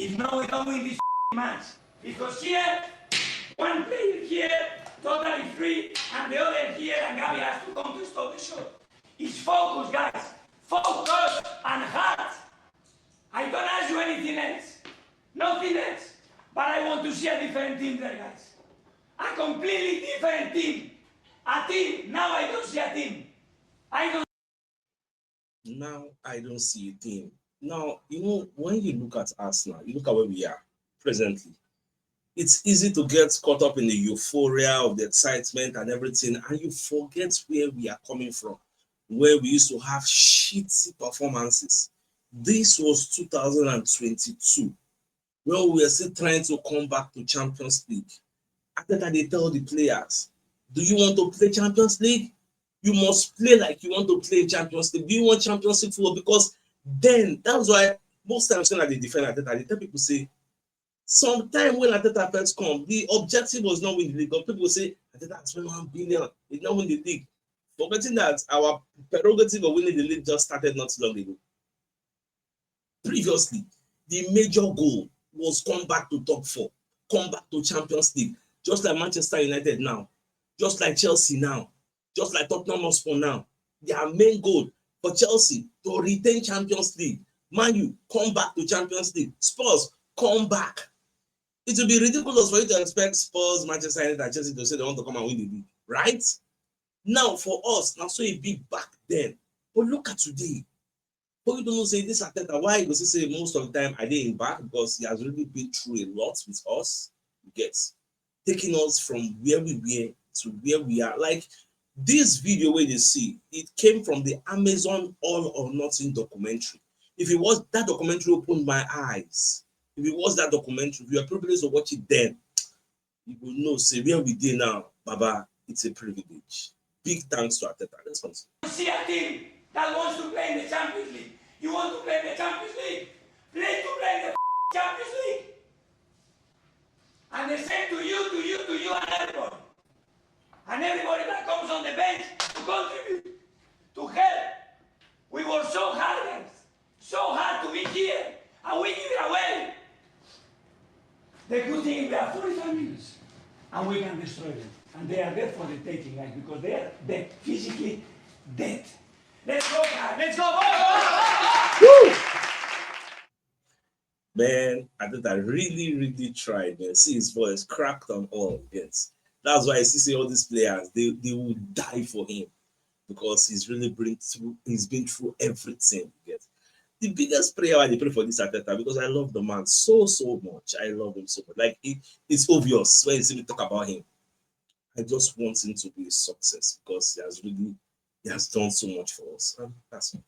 if not, we don't win this match. Because here, one player here, totally free, and the other here, and Gabi has to come to stop the shot. It's focus, guys. Focus and heart. I don't ask you anything else. Nothing else. But I want to see a different team there, guys. A completely different team. A team. Now I don't see a team. Now I don't see a team. Now, when you look at Arsenal, you look at where we are presently. It's easy to get caught up in the euphoria of the excitement and everything, and you forget where we are coming from, where we used to have shitty performances. This was 2022, when we were still trying to come back to Champions League. After that, they tell the players, do you want to play Champions League? You must play like you want to play Champions League. Do you want Champions League football? Because then, that's why most times when they defend Arteta, they tell people say, sometime when Arteta first come, the objective was not win the league. But people say, Arteta has spent $1 billion, he did not win the league. Forgetting that our prerogative of winning the league just started not long ago. Previously, the major goal was come back to top 4, come back to Champions League, just like Manchester United now, just like Chelsea now, just like Tottenham Hotspur now. Their main goal for Chelsea to retain Champions League. Man U, come back to Champions League. Spurs, come back. It will be ridiculous for you to expect Spurs, Manchester United, and Chelsea to say they want to come and win the league, right? Now, for us, now so a big back then. But look at today. But you don't say this Arteta, why? Because he say most of the time I didn't back because he has really been through a lot with us. You get taking us from where we were to where we are. Like this video where they see, it came from the Amazon All or Nothing documentary. If it was that documentary opened my eyes, if it was that documentary, if you are privileged to watch it then, you will know, say where we did now, Baba, it's a privilege. Big thanks to Arteta. Let's continue. See a team that wants to play in the Champions League. You want to play in the Champions League? Play in the Champions League. And the same to you, and everybody. And everybody that comes on the bench to contribute, to help. We work so hard, guys. So hard to be here, and we give it away. The good thing is we have 45 minutes, and we can destroy them. And they are dead for the taking, guys, because they are dead, physically dead. Let's go, guys. Let's go. Woo! Man, I think I really tried, man. See his voice cracked on all. Yes. That's why I see all these players, they will die for him because he's been through everything. Yes. The biggest prayer I pray for this Arteta because I love the man so much. I love him so much. Like it's obvious when you see me talk about him. I just want him to be a success because he has done so much for us. And that's all.